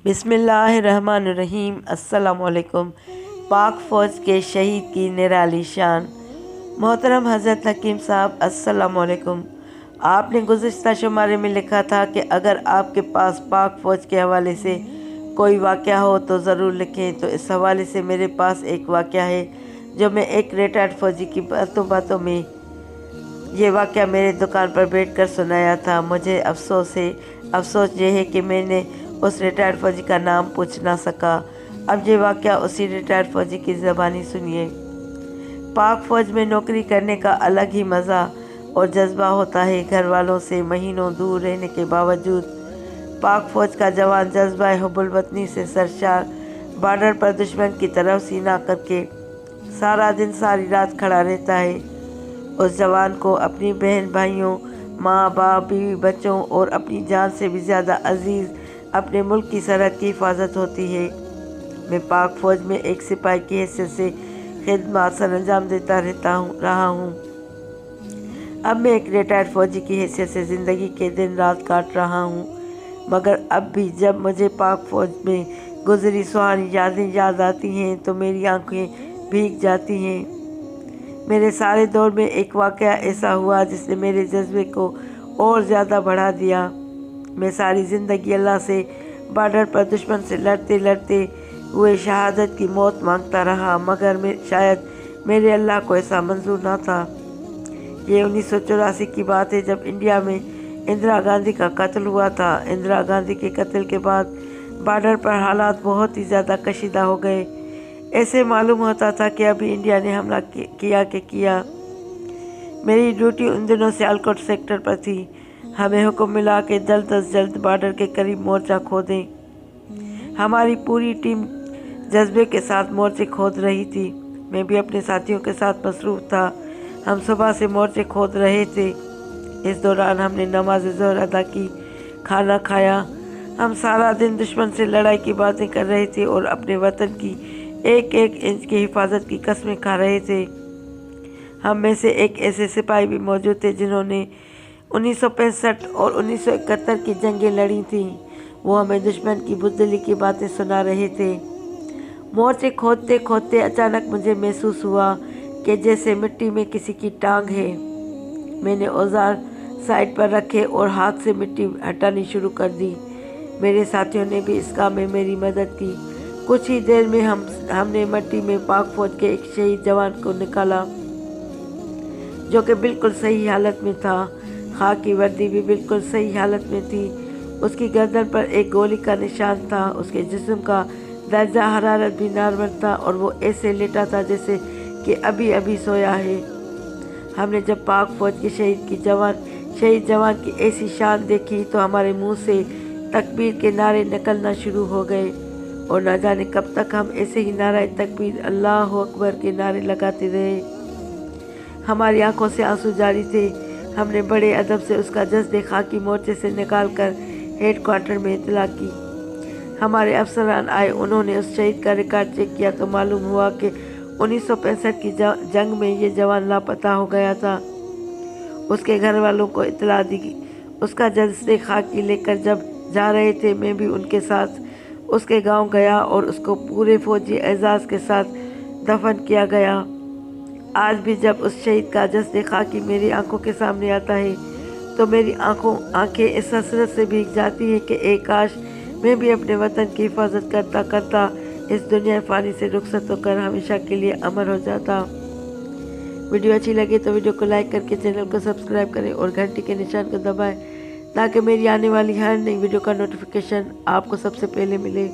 बिस्मिल्लाहिर्रहमानिर्रहीम। अस्सलाम वालेकुम। पाक फ़ौज के शहीद की निराली शान। मोहतरम हज़रत हकीम साहब अस्सलाम वालेकुम। आपने गुज़िश्ता शुमारे में लिखा था कि अगर आपके पास पाक फ़ौज के हवाले से कोई वाक़या हो तो ज़रूर लिखें। तो इस हवाले से मेरे पास एक वाक़या है जो मैं एक रिटायर्ड फ़ौजी की बातों में ये वाक़या मेरे दुकान पर बैठकर सुनाया था। मुझे अफसोस ये है कि मैंने उस रिटायर्ड फ़ौजी का नाम पूछ ना सका। अब ये वाक़या उसी रिटायर्ड फ़ौजी की ज़बानी सुनिए। पाक फ़ौज में नौकरी करने का अलग ही मज़ा और जज्बा होता है। घर वालों से महीनों दूर रहने के बावजूद पाक फ़ौज का जवान जज्बा हुब्बुल वतनी से सरशार बॉर्डर पर दुश्मन की तरफ सीना करके सारा दिन सारी रात खड़ा रहता है। उस जवान को अपनी बहन भाइयों, माँ बाप, बीवी बच्चों और अपनी जान से भी ज़्यादा अजीज़ अपने मुल्क की सरहद की हिफाजत होती है। मैं पाक फ़ौज में एक सिपाही की हैसियत से खिदमत सर अंजाम देता रहा हूँ। अब मैं एक रिटायर्ड फ़ौजी की हैसियत से ज़िंदगी के दिन रात काट रहा हूँ, मगर अब भी जब मुझे पाक फ़ौज में गुज़री सुहानी यादें याद आती हैं तो मेरी आंखें भीग जाती हैं। मेरे सारे दौर में एक वाक़या ऐसा हुआ जिसने मेरे जज्बे को और ज़्यादा बढ़ा दिया। मैं सारी ज़िंदगी अल्लाह से बॉर्डर पर दुश्मन से लड़ते लड़ते हुए शहादत की मौत मांगता रहा, मगर शायद मेरे अल्लाह को ऐसा मंजूर ना था। ये 1984 की बात है जब इंडिया में इंदिरा गांधी का कत्ल हुआ था। इंदिरा गांधी के कत्ल के बाद बॉर्डर पर हालात बहुत ही ज़्यादा कशीदा हो गए। ऐसे मालूम होता था कि अभी इंडिया ने हमला किया। मेरी ड्यूटी उन दिनों सियालकोट सेक्टर पर थी। हमें हुक्म मिला कि जल्द अज जल्द बॉर्डर के करीब मोर्चा खोदें। हमारी पूरी टीम जज्बे के साथ मोर्चे खोद रही थी। मैं भी अपने साथियों के साथ मसरूफ़ था। हम सुबह से मोर्चे खोद रहे थे। इस दौरान हमने नमाज ज़ोहर अदा की, खाना खाया। हम सारा दिन दुश्मन से लड़ाई की बातें कर रहे थे और अपने वतन की एक एक इंच की हिफाजत की कस्में खा रहे थे। हम में से एक ऐसे सिपाही भी मौजूद थे जिन्होंने 1965 और 1971 की जंगें लड़ी थीं। वो हमें दुश्मन की बुज़दिली की बातें सुना रहे थे। मोर्चे खोदते खोदते अचानक मुझे महसूस हुआ कि जैसे मिट्टी में किसी की टांग है। मैंने औजार साइड पर रखे और हाथ से मिट्टी हटानी शुरू कर दी। मेरे साथियों ने भी इस काम में मेरी मदद की। कुछ ही देर में हमने मिट्टी में पाक फ़ौज के एक शहीद जवान को निकाला जो कि बिल्कुल सही हालत में था। खाकी वर्दी भी बिल्कुल सही हालत में थी। उसकी गर्दन पर एक गोली का निशान था। उसके जिस्म का दर्जा हरारत भी नॉर्मल था और वो ऐसे लेटा था जैसे कि अभी अभी सोया है। हमने जब पाक फ़ौज के शहीद जवान की ऐसी शान देखी तो हमारे मुंह से तकबीर के नारे निकलना शुरू हो गए और न जाने कब तक हम ऐसे ही नारा तकबीर, अल्लाह अकबर के नारे लगाते रहे। हमारी आंखों से आंसू जारी थे। हमने बड़े अदब से उसका जस्द खाकी मोर्चे से निकाल कर हेड क्वार्टर में इतला की। हमारे अफसरान आए। उन्होंने उस शहीद का रिकॉर्ड चेक किया तो मालूम हुआ कि 1965 की जंग में ये जवान लापता हो गया था। उसके घर वालों को इतला दी। उसका जस्द खाकी लेकर जब जा रहे थे मैं भी उनके साथ उसके गांव गया और उसको पूरे फौजी एजाज़ के साथ दफन किया गया। आज भी जब उस शहीद का जस्द खाकी मेरी आंखों के सामने आता है तो मेरी आंखें इस हसरत से भीग जाती हैं कि एक काश मैं भी अपने वतन की हिफाजत करता करता इस दुनिया फ़ानी से रुखसत होकर हमेशा के लिए अमर हो जाता। वीडियो अच्छी लगे तो वीडियो को लाइक करके चैनल को सब्सक्राइब करें और घंटी के निशान को दबाएं ताकि मेरी आने वाली हर नई वीडियो का नोटिफिकेशन आपको सबसे पहले मिले।